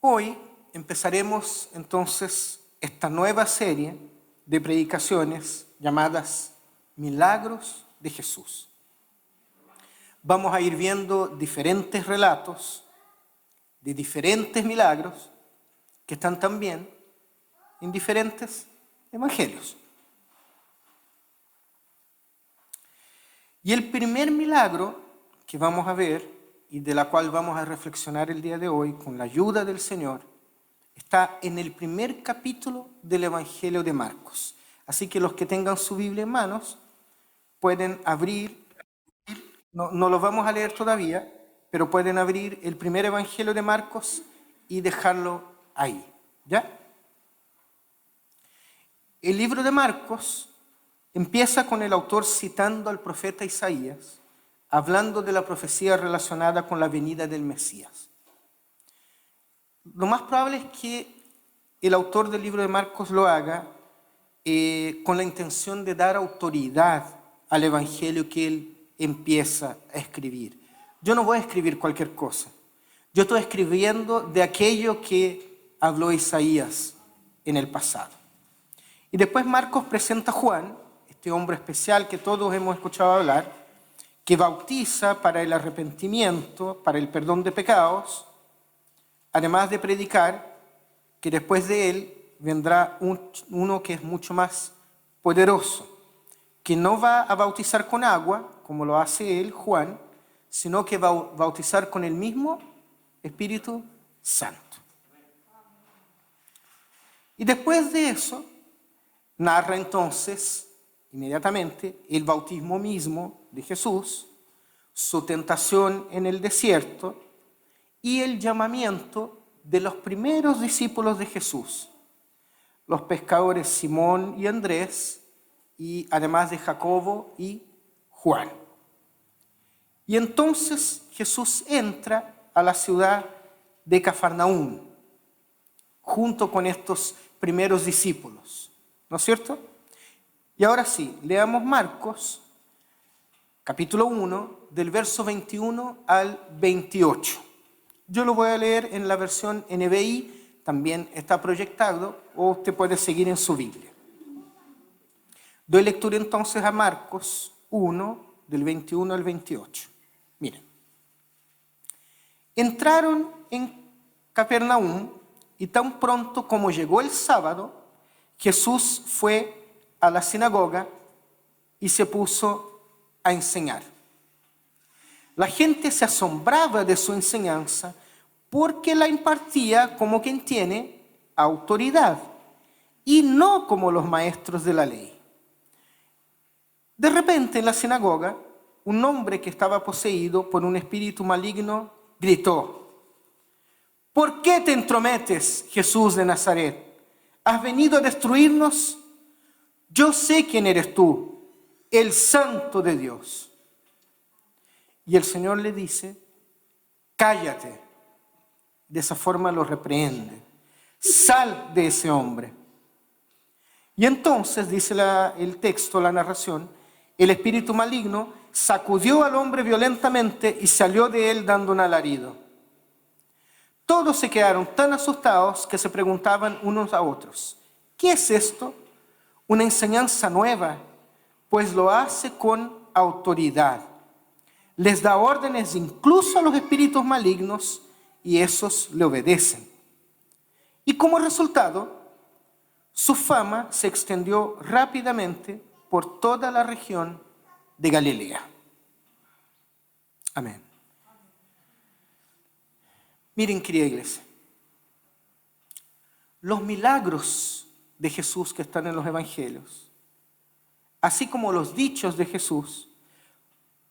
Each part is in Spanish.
Hoy empezaremos entonces esta nueva serie de predicaciones llamadas Milagros de Jesús. Vamos a ir viendo diferentes relatos de diferentes milagros que están también en diferentes evangelios. Y el primer milagro que vamos a ver y de la cual vamos a reflexionar el día de hoy con la ayuda del Señor está en el primer capítulo del Evangelio de Marcos. Así que los que tengan su Biblia en manos pueden abrir, no lo vamos a leer todavía, pero pueden abrir el primer Evangelio de Marcos y dejarlo ahí, ¿ya? El libro de Marcos empieza con el autor citando al profeta Isaías, hablando de la profecía relacionada con la venida del Mesías. Lo más probable es que el autor del libro de Marcos lo haga con la intención de dar autoridad al evangelio que él empieza a escribir. Yo no voy a escribir cualquier cosa. Yo estoy escribiendo de aquello que habló Isaías en el pasado. Y después Marcos presenta a Juan, este hombre especial que todos hemos escuchado hablar, que bautiza para el arrepentimiento, para el perdón de pecados, además de predicar que después de él vendrá uno que es mucho más poderoso, que no va a bautizar con agua, como lo hace él, Juan, sino que va a bautizar con el mismo Espíritu Santo. Y después de eso, narra entonces inmediatamente el bautismo mismo de Jesús, su tentación en el desierto y el llamamiento de los primeros discípulos de Jesús, los pescadores Simón y Andrés, y además de Jacobo y Juan. Y entonces Jesús entra a la ciudad de Cafarnaúm, junto con estos primeros discípulos, ¿no es cierto? Y ahora sí, leamos Marcos, capítulo 1, del verso 21 al 28. Yo lo voy a leer en la versión NBI, también está proyectado, o usted puede seguir en su Biblia. Doy lectura entonces a Marcos 1, del 21 al 28. Miren. Entraron en Capernaum y tan pronto como llegó el sábado, Jesús fue a la sinagoga y se puso a enseñar. La gente se asombraba de su enseñanza porque la impartía como quien tiene autoridad y no como los maestros de la ley. De repente en la sinagoga, un hombre que estaba poseído por un espíritu maligno gritó: ¿Por qué te entrometes, Jesús de Nazaret? ¿Has venido a destruirnos? Yo sé quién eres tú, el Santo de Dios. Y el Señor le dice: cállate. De esa forma lo reprende. Sal de ese hombre. Y entonces, dice el texto, la narración, el espíritu maligno sacudió al hombre violentamente y salió de él dando un alarido. Todos se quedaron tan asustados que se preguntaban unos a otros: ¿qué es esto? Una enseñanza nueva, pues lo hace con autoridad. Les da órdenes incluso a los espíritus malignos y esos le obedecen. Y como resultado, su fama se extendió rápidamente por toda la región de Galilea. Amén. Miren, querida iglesia, los milagros de Jesús que están en los evangelios, así como los dichos de Jesús,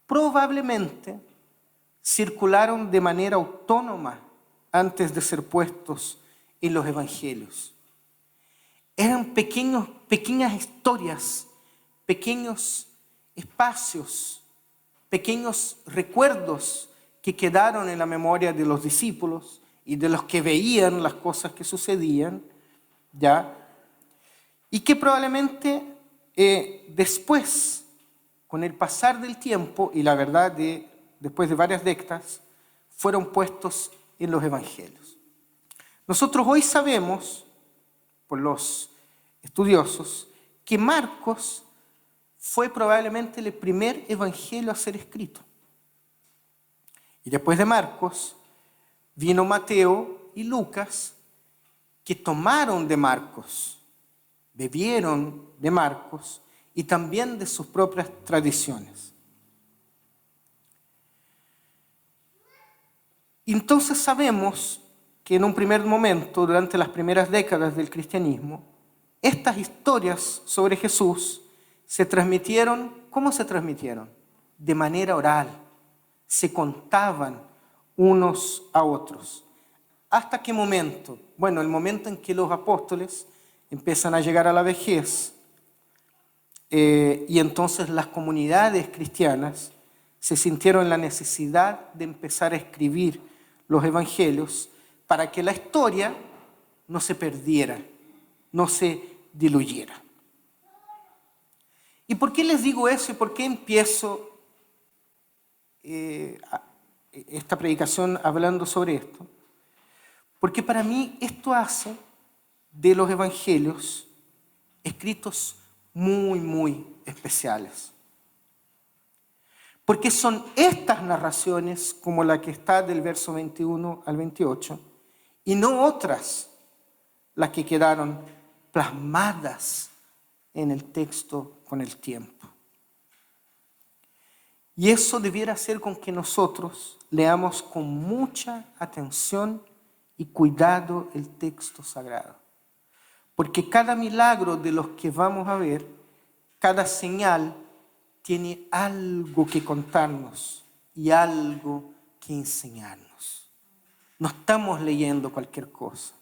probablemente circularon de manera autónoma antes de ser puestos en los evangelios. Eran pequeñas historias, pequeños espacios, pequeños recuerdos que quedaron en la memoria de los discípulos y de los que veían las cosas que sucedían, ¿ya? Y que probablemente después, con el pasar del tiempo y la verdad después de varias décadas, fueron puestos en los evangelios. Nosotros hoy sabemos, por los estudiosos, que Marcos fue probablemente el primer evangelio a ser escrito. Y después de Marcos vino Mateo y Lucas, que tomaron de Marcos, bebieron de Marcos y también de sus propias tradiciones. Entonces sabemos que en un primer momento, durante las primeras décadas del cristianismo, estas historias sobre Jesús se transmitieron. ¿Cómo se transmitieron? De manera oral. Se contaban unos a otros. ¿Hasta qué momento? Bueno, el momento en que los apóstoles empiezan a llegar a la vejez, y entonces las comunidades cristianas se sintieron la necesidad de empezar a escribir los evangelios para que la historia no se perdiera, no se diluyera. ¿Y por qué les digo eso y por qué empiezo esta predicación hablando sobre esto? Porque para mí esto hace de los evangelios escritos muy, muy especiales. Porque son estas narraciones, como la que está del verso 21 al 28, y no otras las que quedaron plasmadas en el texto con el tiempo. Y eso debiera hacer con que nosotros leamos con mucha atención y cuidado el texto sagrado. Porque cada milagro de los que vamos a ver, cada señal, tiene algo que contarnos y algo que enseñarnos. No estamos leyendo cualquier cosa.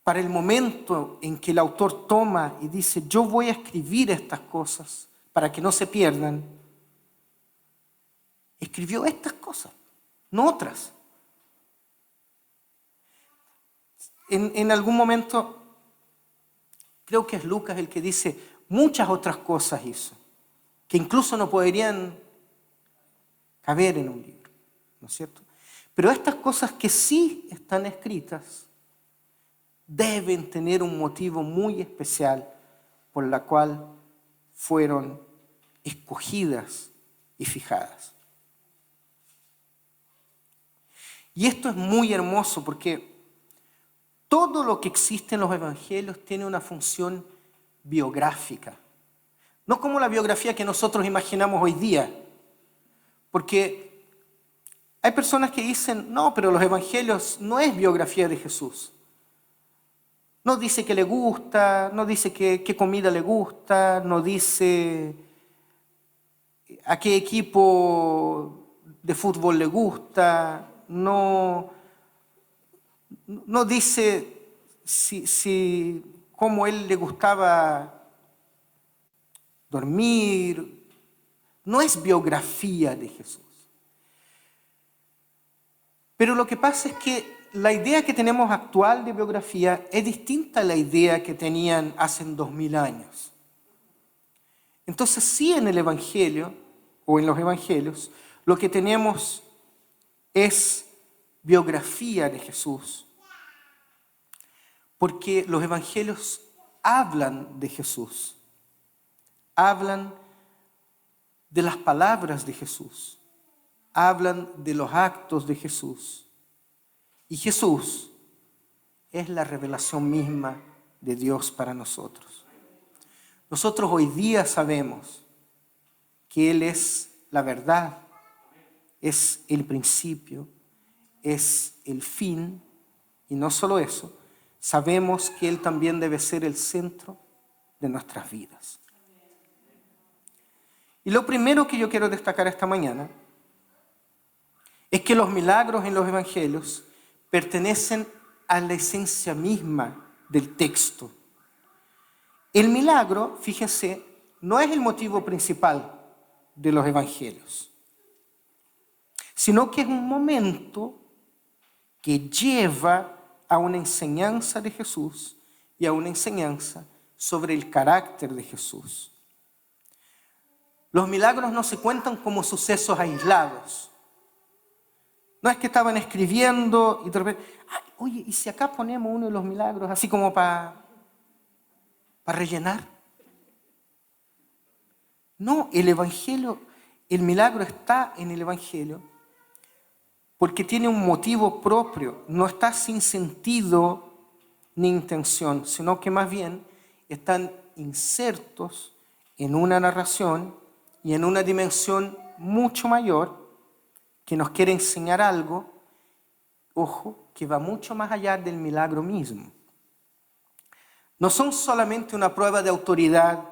Para el momento en que el autor toma y dice, yo voy a escribir estas cosas para que no se pierdan, escribió estas cosas, no otras. En algún momento, creo que es Lucas el que dice, muchas otras cosas hizo, que incluso no podrían caber en un libro, ¿no es cierto? Pero estas cosas que sí están escritas, deben tener un motivo muy especial por la cual fueron escogidas y fijadas. Y esto es muy hermoso porque todo lo que existe en los evangelios tiene una función biográfica. No como la biografía que nosotros imaginamos hoy día. Porque hay personas que dicen, no, pero los evangelios no es biografía de Jesús. No dice que le gusta, no dice qué comida le gusta, no dice a qué equipo de fútbol le gusta, no dice cómo él le gustaba dormir. No es biografía de Jesús. Pero lo que pasa es que la idea que tenemos actual de biografía es distinta a la idea que tenían hace 2000 años. Entonces sí, en el Evangelio o en los Evangelios lo que tenemos es biografía de Jesús. Porque los Evangelios hablan de Jesús, hablan de las palabras de Jesús, hablan de los actos de Jesús. Y Jesús es la revelación misma de Dios para nosotros. Nosotros hoy día sabemos que Él es la verdad, es el principio, es el fin, y no solo eso, sabemos que Él también debe ser el centro de nuestras vidas. Y lo primero que yo quiero destacar esta mañana es que los milagros en los evangelios pertenecen a la esencia misma del texto. El milagro, fíjense, no es el motivo principal de los evangelios, sino que es un momento que lleva a una enseñanza de Jesús y a una enseñanza sobre el carácter de Jesús. Los milagros no se cuentan como sucesos aislados. No es que estaban escribiendo y de repente, "Ay, oye, ¿y si acá ponemos uno de los milagros así como para rellenar?" No, el Evangelio, el milagro está en el Evangelio porque tiene un motivo propio, no está sin sentido ni intención, sino que más bien están insertos en una narración y en una dimensión mucho mayor que nos quiere enseñar algo, ojo, que va mucho más allá del milagro mismo. No son solamente una prueba de autoridad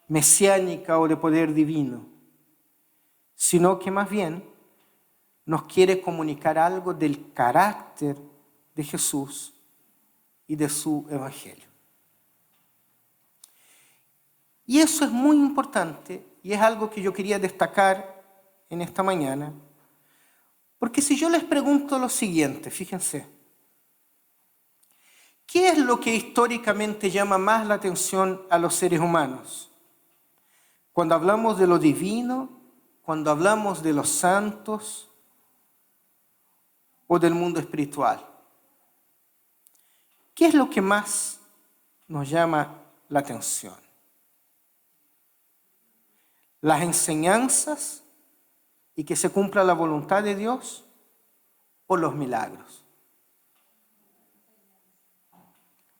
mesiánica o de poder divino, sino que más bien nos quiere comunicar algo del carácter de Jesús y de su evangelio. Y eso es muy importante y es algo que yo quería destacar en esta mañana, porque si yo les pregunto lo siguiente, fíjense, ¿qué es lo que históricamente llama más la atención a los seres humanos? Cuando hablamos de lo divino, cuando hablamos de los santos o del mundo espiritual. ¿Qué es lo que más nos llama la atención? ¿Las enseñanzas y que se cumpla la voluntad de Dios o los milagros?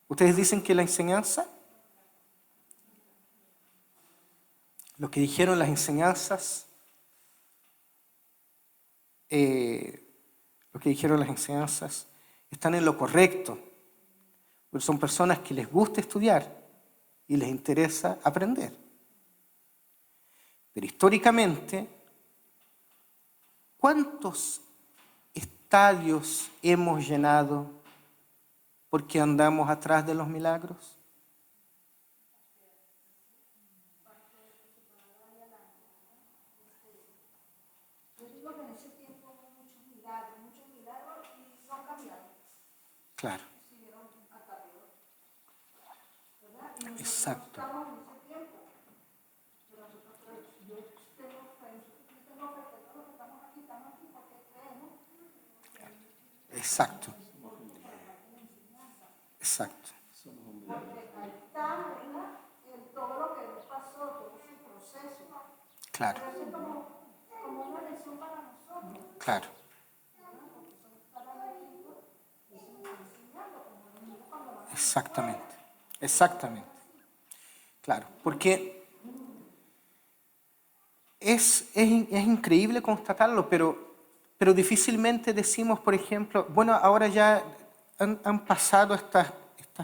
¿Ustedes dicen que la enseñanza? Lo que dijeron las enseñanzas, están en lo correcto, porque son personas que les gusta estudiar y les interesa aprender. Pero históricamente, ¿cuántos estadios hemos llenado porque andamos atrás de los milagros? Claro. Exacto. Exacto. Exacto. Claro. Claro. Exactamente. Exactamente. Claro, porque es increíble constatarlo, pero difícilmente decimos, por ejemplo, bueno, ahora ya han pasado estas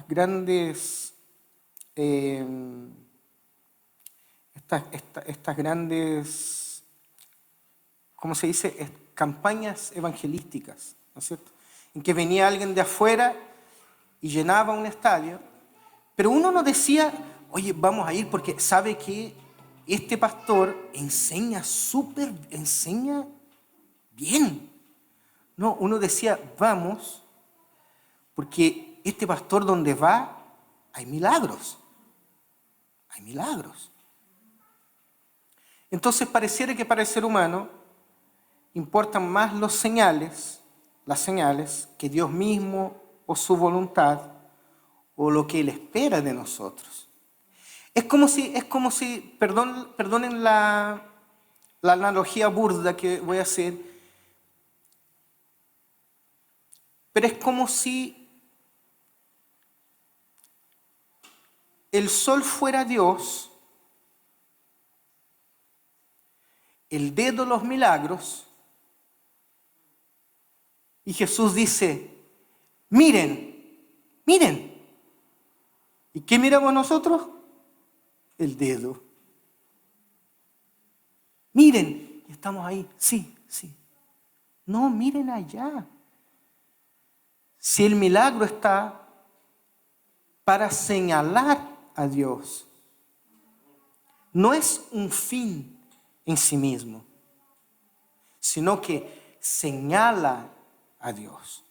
grandes, estas grandes, ¿cómo se dice?, campañas evangelísticas, ¿no es cierto?, en que venía alguien de afuera y llenaba un estadio, pero uno no decía, oye, vamos a ir porque sabe que este pastor enseña bien. No, uno decía, vamos, porque este pastor donde va hay milagros. Hay milagros. Entonces pareciera que para el ser humano importan más las señales, que Dios mismo o su voluntad o lo que Él espera de nosotros. Es como si, perdonen la analogía burda que voy a hacer, pero es como si el sol fuera Dios, el dedo los milagros, y Jesús dice, miren, miren. ¿Y qué miramos nosotros? El dedo. Miren, y estamos ahí, sí. No, miren allá. Si el milagro está para señalar a Dios, no es un fin en sí mismo, sino que señala a Dios.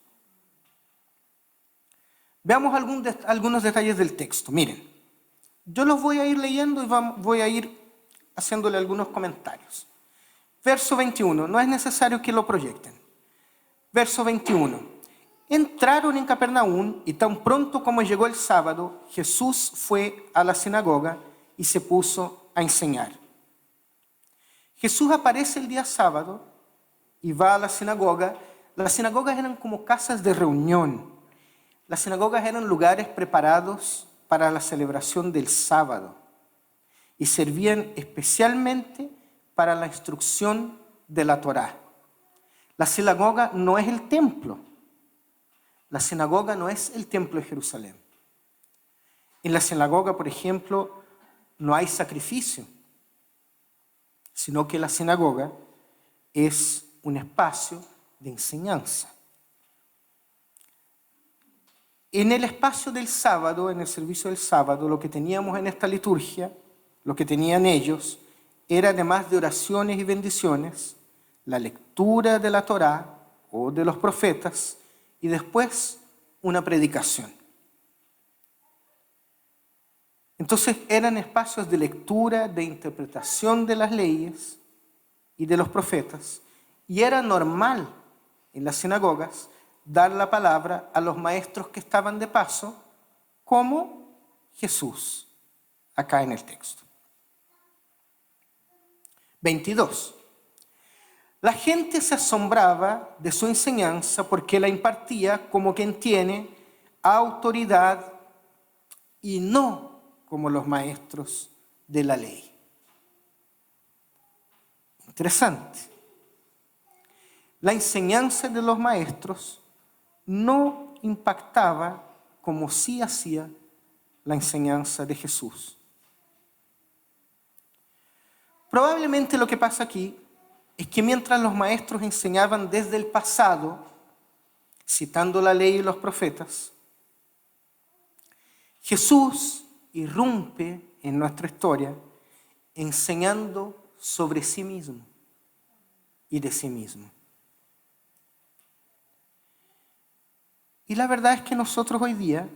Veamos algunos detalles del texto. Miren, yo los voy a ir leyendo y voy a ir haciéndole algunos comentarios. Verso 21, no es necesario que lo proyecten. Verso 21. Entraron en Capernaum y tan pronto como llegó el sábado, Jesús fue a la sinagoga y se puso a enseñar. Jesús aparece el día sábado y va a la sinagoga. Las sinagogas eran como casas de reunión. Las sinagogas eran lugares preparados para la celebración del sábado y servían especialmente para la instrucción de la Torá. La sinagoga no es el templo. La sinagoga no es el templo de Jerusalén. En la sinagoga, por ejemplo, no hay sacrificio, sino que la sinagoga es un espacio de enseñanza. En el espacio del sábado, en el servicio del sábado, lo que teníamos en esta liturgia, lo que tenían ellos, era además de oraciones y bendiciones, la lectura de la Torá o de los profetas y después una predicación. Entonces eran espacios de lectura, de interpretación de las leyes y de los profetas, y era normal en las sinagogas dar la palabra a los maestros que estaban de paso, como Jesús, acá en el texto. 22. La gente se asombraba de su enseñanza porque la impartía como quien tiene autoridad y no como los maestros de la ley. Interesante. La enseñanza de los maestros no impactaba como sí hacía la enseñanza de Jesús. Probablemente lo que pasa aquí es que mientras los maestros enseñaban desde el pasado, citando la ley y los profetas, Jesús irrumpe en nuestra historia enseñando sobre sí mismo y de sí mismo. Y la verdad es que nosotros hoy día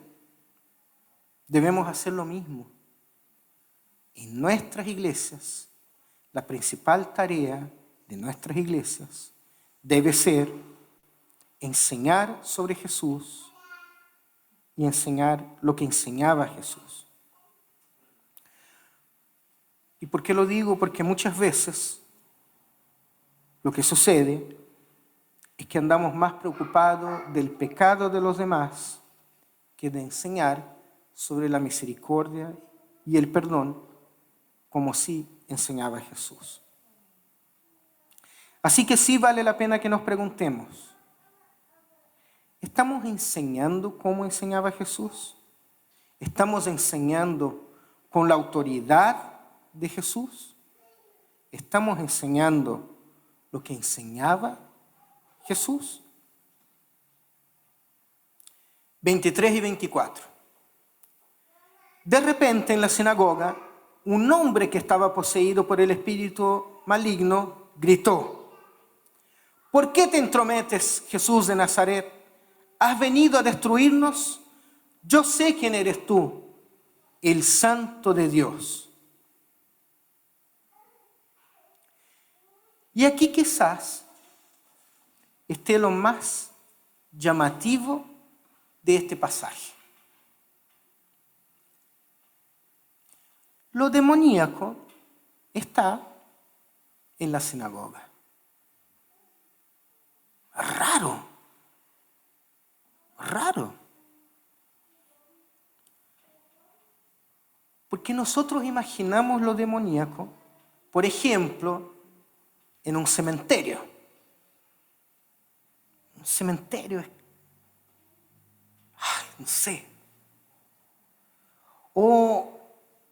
debemos hacer lo mismo. En nuestras iglesias, la principal tarea de nuestras iglesias debe ser enseñar sobre Jesús y enseñar lo que enseñaba Jesús. ¿Y por qué lo digo? Porque muchas veces lo que sucede es que andamos más preocupados del pecado de los demás que de enseñar sobre la misericordia y el perdón como sí enseñaba Jesús. Así que sí vale la pena que nos preguntemos, ¿estamos enseñando como enseñaba Jesús? ¿Estamos enseñando con la autoridad de Jesús? ¿Estamos enseñando lo que enseñaba Jesús? 23 y 24. De repente en la sinagoga, un hombre que estaba poseído por el espíritu maligno gritó: ¿por qué te entrometes, Jesús de Nazaret? ¿Has venido a destruirnos? Yo sé quién eres tú, el Santo de Dios. Y aquí quizás esté lo más llamativo de este pasaje. Lo demoníaco está en la sinagoga. Raro. Porque nosotros imaginamos lo demoníaco, por ejemplo, en un cementerio. Un cementerio es, no sé. O,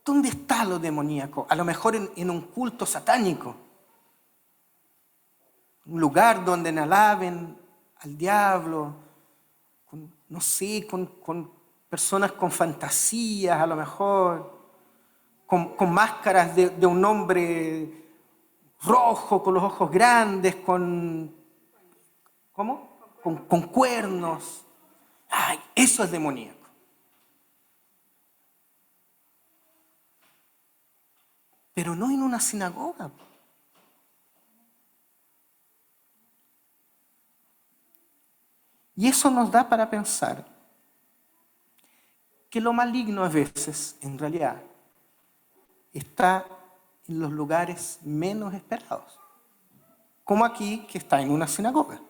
¿dónde está lo demoníaco? A lo mejor en un culto satánico. Un lugar donde alaben al diablo, no sé, con personas con fantasías, a lo mejor, con máscaras de un hombre rojo, con los ojos grandes, con cuernos. Ay, eso es demoníaco. Pero no en una sinagoga. Y eso nos da para pensar que lo maligno a veces, en realidad, está en los lugares menos esperados, como aquí, que está en una sinagoga.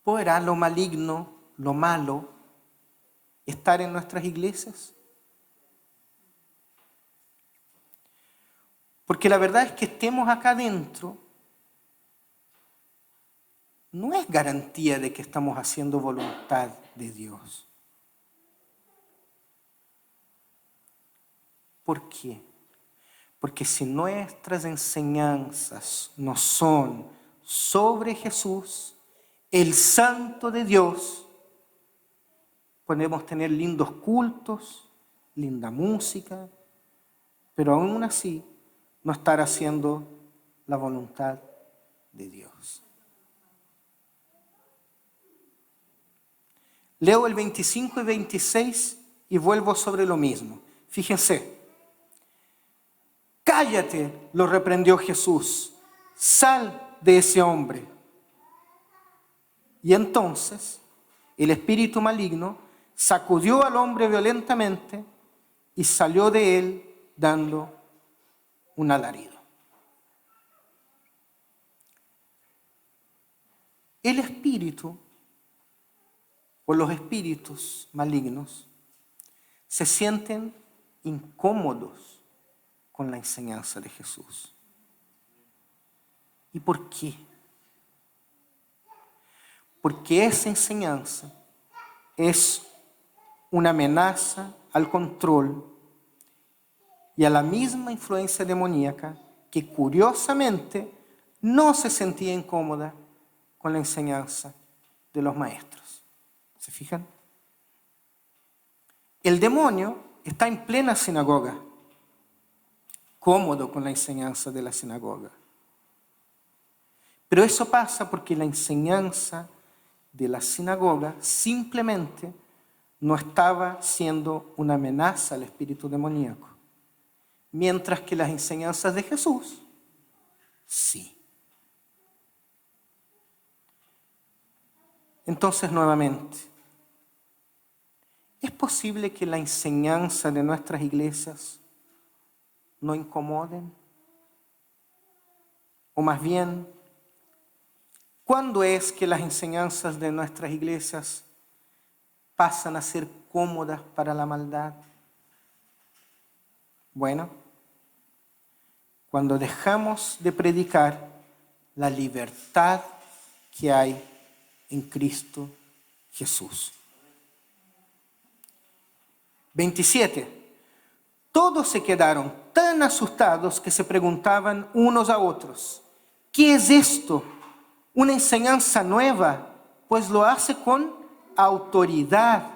¿Podrá lo maligno, lo malo, estar en nuestras iglesias? Porque la verdad es que estemos acá adentro no es garantía de que estamos haciendo voluntad de Dios. ¿Por qué? Porque si nuestras enseñanzas no son sobre Jesús, el Santo de Dios, podemos tener lindos cultos, linda música, pero aún así no estar haciendo la voluntad de Dios. Leo el 25 y 26 y vuelvo sobre lo mismo. Fíjense. Cállate, lo reprendió Jesús. Sal de ese hombre. Y entonces el espíritu maligno sacudió al hombre violentamente y salió de él dando un alarido. El espíritu o los espíritus malignos se sienten incómodos con la enseñanza de Jesús. ¿Y por qué? Porque esa enseñanza es una amenaza al control y a la misma influencia demoníaca que curiosamente no se sentía incómoda con la enseñanza de los maestros. ¿Se fijan? El demonio está en plena sinagoga, cómodo con la enseñanza de la sinagoga. Pero eso pasa porque la enseñanza de la sinagoga simplemente no estaba siendo una amenaza al espíritu demoníaco, mientras que las enseñanzas de Jesús, sí. Entonces, nuevamente, ¿es posible que la enseñanza de nuestras iglesias no incomoden? O más bien, ¿cuándo es que las enseñanzas de nuestras iglesias pasan a ser cómodas para la maldad? Bueno, cuando dejamos de predicar la libertad que hay en Cristo Jesús. 27. Todos se quedaron tan asustados que se preguntaban unos a otros, ¿qué es esto? ¿Una enseñanza nueva? Pues lo hace con autoridad.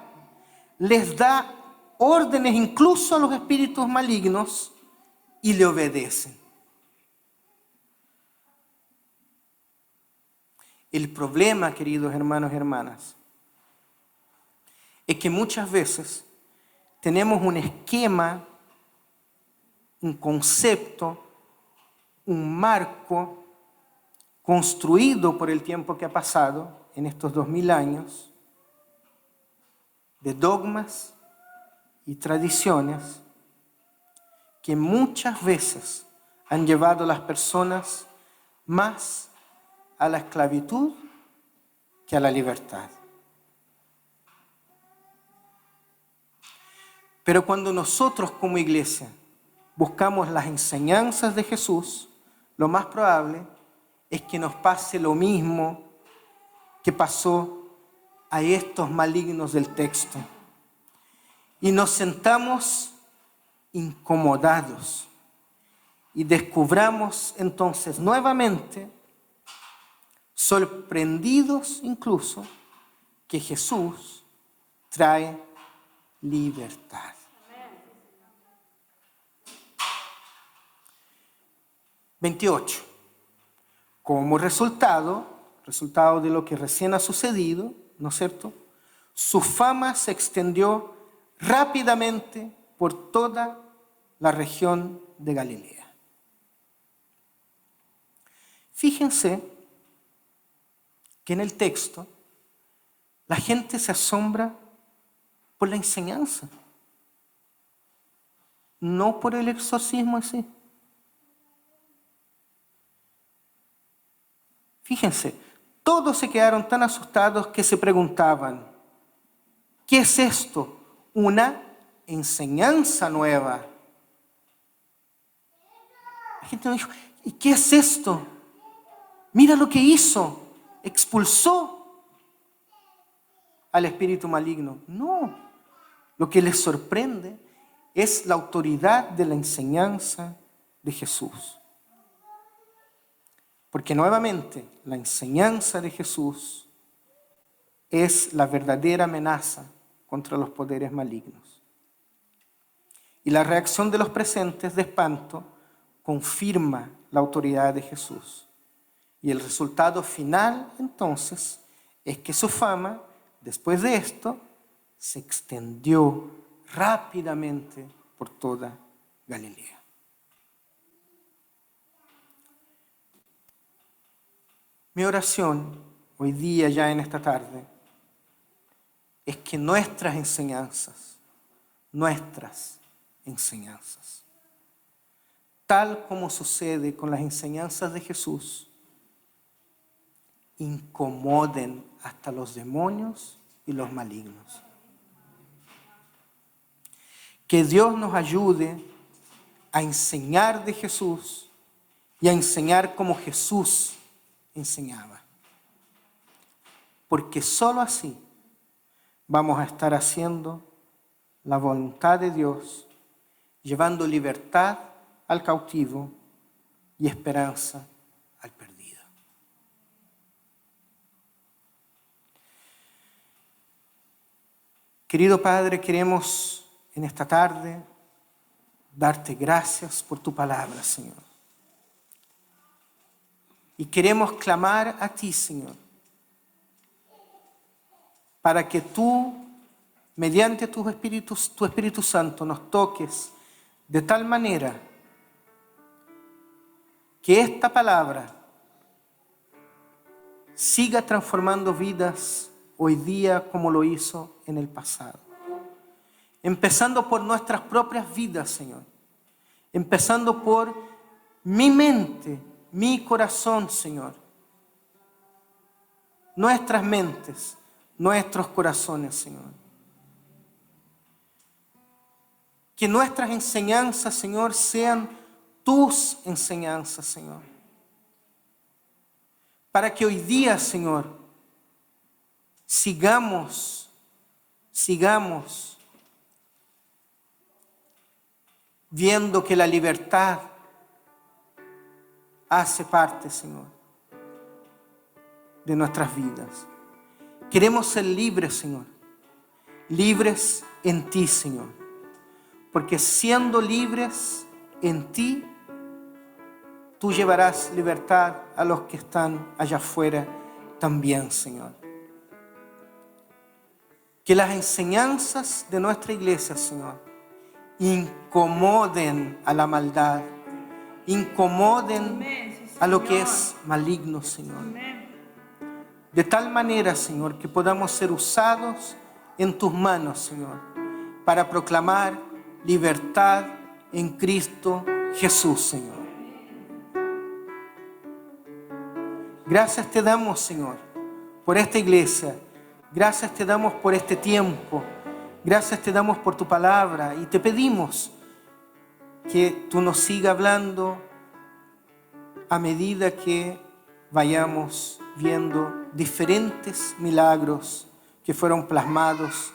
Les da órdenes incluso a los espíritus malignos y le obedecen. El problema, queridos hermanos y hermanas, es que muchas veces tenemos un esquema, un concepto, un marco construido por el tiempo que ha pasado en estos 2000 años de dogmas y tradiciones que muchas veces han llevado a las personas más a la esclavitud que a la libertad. Pero cuando nosotros como iglesia buscamos las enseñanzas de Jesús, lo más probable es que nos pase lo mismo que pasó a estos malignos del texto. Y nos sentamos incomodados y descubramos entonces nuevamente, sorprendidos incluso, que Jesús trae libertad. 28. Como resultado de lo que recién ha sucedido, ¿no es cierto? Su fama se extendió rápidamente por toda la región de Galilea. Fíjense que en el texto la gente se asombra por la enseñanza, no por el exorcismo en sí. Fíjense, todos se quedaron tan asustados que se preguntaban, ¿qué es esto? Una enseñanza nueva. La gente no dijo, ¿y qué es esto? Mira lo que hizo, expulsó al espíritu maligno. No, lo que les sorprende es la autoridad de la enseñanza de Jesús. Porque nuevamente la enseñanza de Jesús es la verdadera amenaza contra los poderes malignos. Y la reacción de los presentes de espanto confirma la autoridad de Jesús. Y el resultado final, entonces, es que su fama, después de esto, se extendió rápidamente por toda Galilea. Mi oración hoy día, ya en esta tarde, es que nuestras enseñanzas, tal como sucede con las enseñanzas de Jesús, incomoden hasta los demonios y los malignos. Que Dios nos ayude a enseñar de Jesús y a enseñar como Jesús enseñaba. Porque solo así vamos a estar haciendo la voluntad de Dios, llevando libertad al cautivo y esperanza al perdido. Querido Padre, queremos en esta tarde darte gracias por tu palabra, Señor. Y queremos clamar a ti, Señor, para que tú, mediante tu Espíritu Santo, nos toques de tal manera que esta palabra siga transformando vidas hoy día como lo hizo en el pasado. Empezando por nuestras propias vidas, Señor. Empezando por mi mente, mi corazón, Señor. Nuestras mentes, nuestros corazones, Señor. Que nuestras enseñanzas, Señor, sean tus enseñanzas, Señor. Para que hoy día, Señor, sigamos viendo que la libertad hace parte, Señor, de nuestras vidas. Queremos ser libres, Señor, libres en ti, Señor, porque siendo libres en ti, tú llevarás libertad a los que están allá afuera también, Señor. Que las enseñanzas de nuestra iglesia, Señor, incomoden a la maldad, incomoden a lo que es maligno, Señor. De tal manera, Señor, que podamos ser usados en tus manos, Señor, para proclamar libertad en Cristo Jesús, Señor. Gracias te damos, Señor, por esta iglesia. Gracias te damos por este tiempo. Gracias te damos por tu palabra y te pedimos que tú nos sigas hablando a medida que vayamos viendo diferentes milagros que fueron plasmados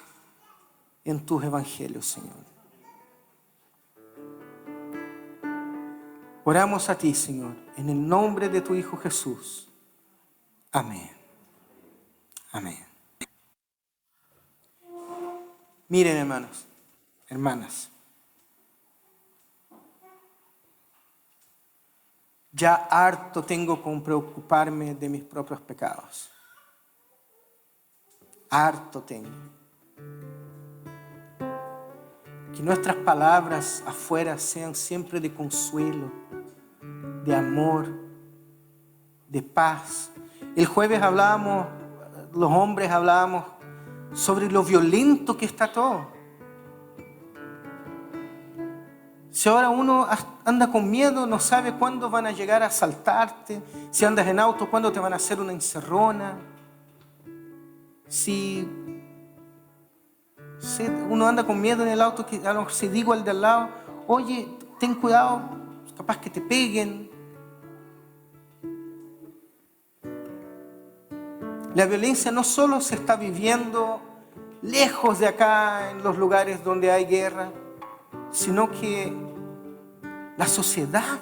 en tus evangelios, Señor. Oramos a ti, Señor, en el nombre de tu Hijo Jesús. Amén. Amén. Miren, hermanos, hermanas, ya harto tengo con preocuparme de mis propios pecados. Harto tengo. Que nuestras palabras afuera sean siempre de consuelo, de amor, de paz. El jueves hablábamos, los hombres hablábamos sobre lo violento que está todo. Si ahora uno anda con miedo, no sabe cuándo van a llegar a asaltarte. Si andas en auto, cuándo te van a hacer una encerrona. Si uno anda con miedo en el auto, que a lo mejor si digo al de al lado, oye, ten cuidado, capaz que te peguen. La violencia no solo se está viviendo lejos de acá, en los lugares donde hay guerra, sino que la sociedad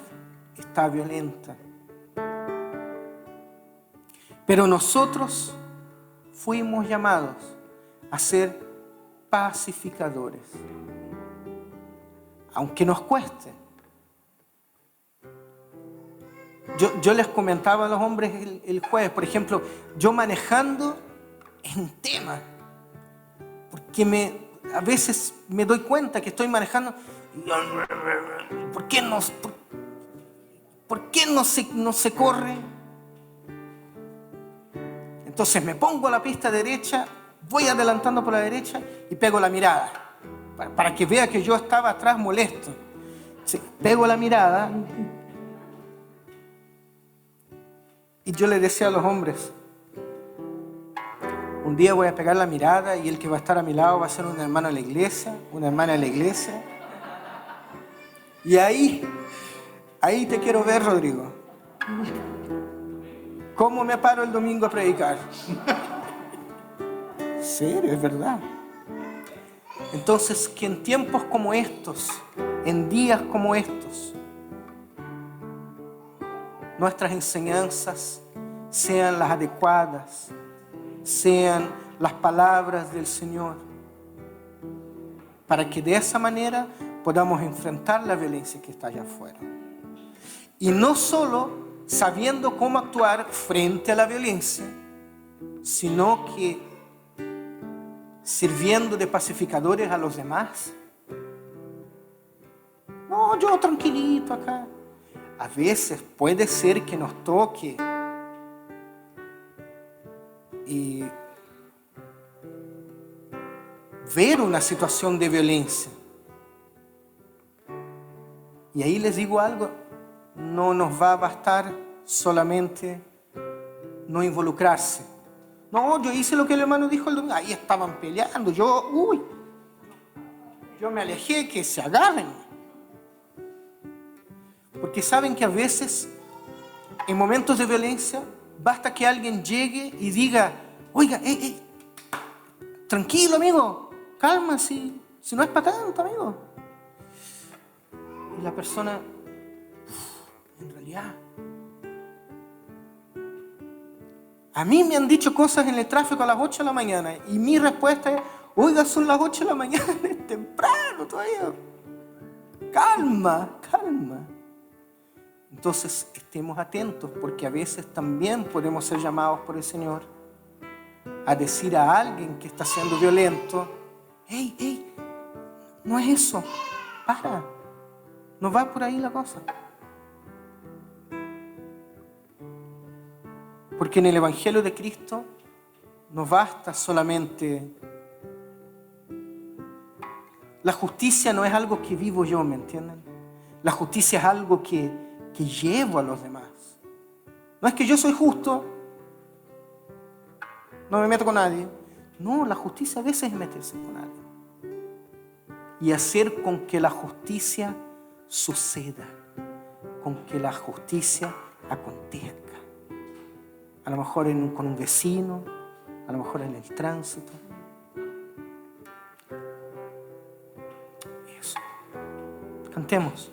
está violenta. Pero nosotros fuimos llamados a ser pacificadores, aunque nos cueste. Yo les comentaba a los hombres el jueves, por ejemplo, yo manejando en tema, porque a veces me doy cuenta que estoy manejando y ¿por qué no se corre? Entonces me pongo a la pista derecha, voy adelantando por la derecha y pego la mirada, para que vea que yo estaba atrás molesto. Sí, pego la mirada y yo le decía a los hombres, un día voy a pegar la mirada y el que va a estar a mi lado va a ser un hermano de la iglesia, una hermana de la iglesia. Y ahí te quiero ver, Rodrigo. ¿Cómo me paro el domingo a predicar? ¿En serio? Es verdad. Entonces, que en tiempos como estos, en días como estos, nuestras enseñanzas sean las adecuadas, sean las palabras del Señor, para que de esa manera podamos enfrentar la violencia que está allá afuera. Y no solo sabiendo cómo actuar frente a la violencia, sino que sirviendo de pacificadores a los demás. No, yo tranquilito acá. A veces puede ser que nos toque y ver una situación de violencia. Y ahí les digo algo, no nos va a bastar solamente no involucrarse. No, yo hice lo que el hermano dijo el domingo. Ahí estaban peleando. Yo me alejé, que se agarren. Porque saben que a veces, en momentos de violencia, basta que alguien llegue y diga, oiga, tranquilo, amigo, calma, si no es para tanto, amigo. Y la persona, en realidad, a mí me han dicho cosas en el tráfico a las 8 de la mañana y mi respuesta es, oiga, son las 8 de la mañana, es temprano todavía. Calma. Entonces, estemos atentos, porque a veces también podemos ser llamados por el Señor a decir a alguien que está siendo violento, hey, no es eso, para, no va por ahí la cosa. Porque en el Evangelio de Cristo no basta solamente... La justicia no es algo que vivo yo, ¿me entienden? La justicia es algo que llevo a los demás. No es que yo soy justo, no me meto con nadie. No, la justicia a veces es meterse con alguien y hacer con que la justicia suceda, con que la justicia acontezca. A lo mejor con un vecino, a lo mejor en el tránsito. Eso. Cantemos.